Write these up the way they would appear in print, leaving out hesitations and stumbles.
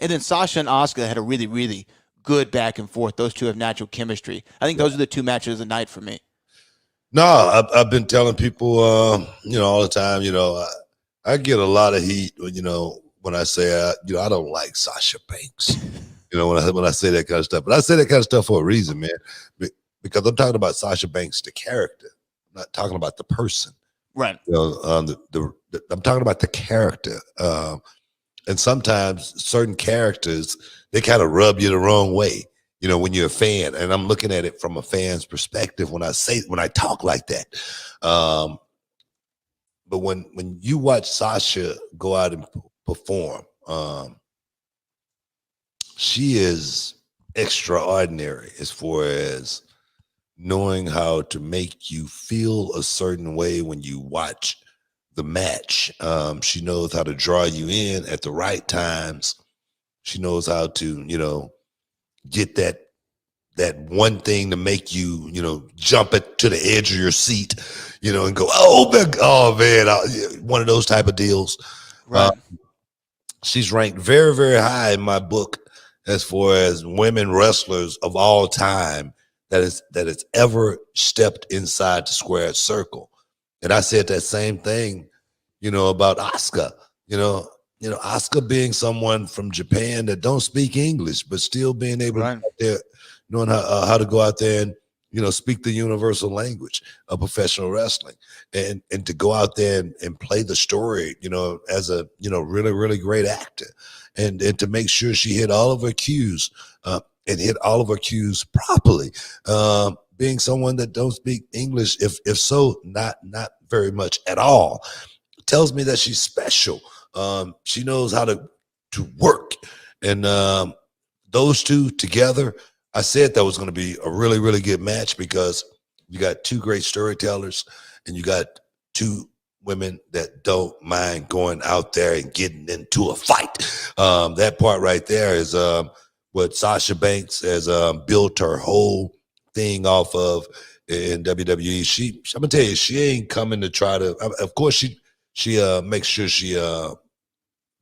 And then Sasha and Asuka had a really, really good back and forth. Those two have natural chemistry. I think those are the two matches of the night for me. No, I've been telling people, all the time, I get a lot of heat, when I say, I don't like Sasha Banks, when I say that kind of stuff. But I say that kind of stuff for a reason, man, because I'm talking about Sasha Banks, the character. I'm not talking about the person. Right. I'm talking about the character. And sometimes certain characters, they kind of rub you the wrong way, when you're a fan. And I'm looking at it from a fan's perspective when I talk like that. But when you watch Sasha go out and perform, she is extraordinary as far as knowing how to make you feel a certain way when you watch the match. She knows how to draw you in at the right times. She knows how to, get that one thing to make you, jump it to the edge of your seat, and go, oh man, one of those type of deals. Right. She's ranked very, very high in my book as far as women wrestlers of all time that has ever stepped inside the squared circle. And I said that same thing, about Asuka, Asuka being someone from Japan that don't speak English, but still being able to go out there, knowing how to go out there and, speak the universal language of professional wrestling and to go out there and play the story, as a, really, really great actor and to make sure she hit all of her cues and hit all of her cues properly. Being someone that don't speak English, if so, not very much at all, tells me that she's special. She knows how to work. And those two together, I said that was going to be a really, really good match because you got two great storytellers and you got two women that don't mind going out there and getting into a fight. That part right there is what Sasha Banks has built her whole thing off of in WWE. I'm gonna tell you, she ain't coming to try to. Of course, she makes sure she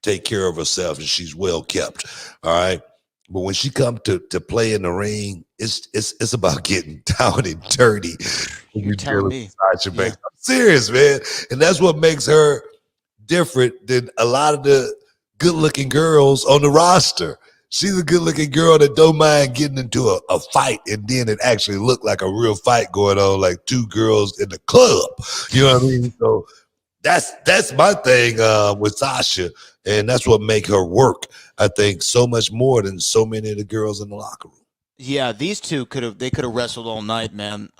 take care of herself and she's well kept. All right. But when she comes to play in the ring, it's about getting down and dirty. You're telling me. Sasha Banks. I'm serious, man. And that's what makes her different than a lot of the good-looking girls on the roster. She's a good-looking girl that don't mind getting into a fight, and then it actually looked like a real fight going on, like two girls in the club. You know what I mean? So that's my thing with Sasha, and that's what make her work, I think, so much more than so many of the girls in the locker room. Yeah, these two could have wrestled all night, man.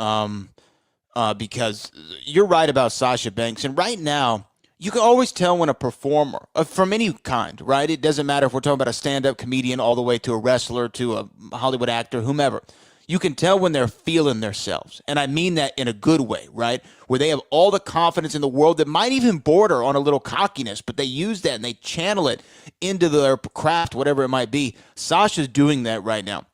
Because you're right about Sasha Banks, and right now you can always tell when a performer from any kind, right? It doesn't matter if we're talking about a stand-up comedian all the way to a wrestler to a Hollywood actor, whomever. You can tell when they're feeling themselves, and I mean that in a good way, right? Where they have all the confidence in the world that might even border on a little cockiness, but they use that and they channel it into their craft, whatever it might be. Sasha's doing that right now.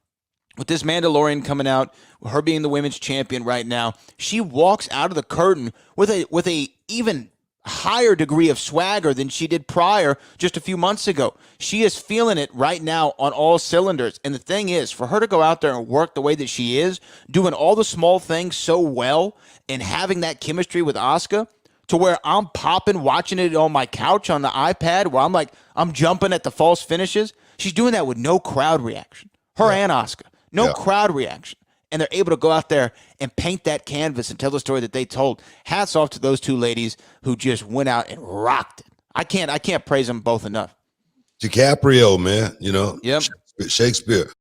With this Mandalorian coming out, her being the women's champion right now, she walks out of the curtain with a even higher degree of swagger than she did prior just a few months ago. She is feeling it right now on all cylinders. And the thing is, for her to go out there and work the way that she is, doing all the small things so well and having that chemistry with Asuka, to where I'm popping, watching it on my couch on the iPad, where I'm jumping at the false finishes. She's doing that with no crowd reaction. Her and Asuka. No crowd reaction. And they're able to go out there and paint that canvas and tell the story that they told. Hats off to those two ladies who just went out and rocked it. I can't praise them both enough. DiCaprio, man, Yep. Shakespeare.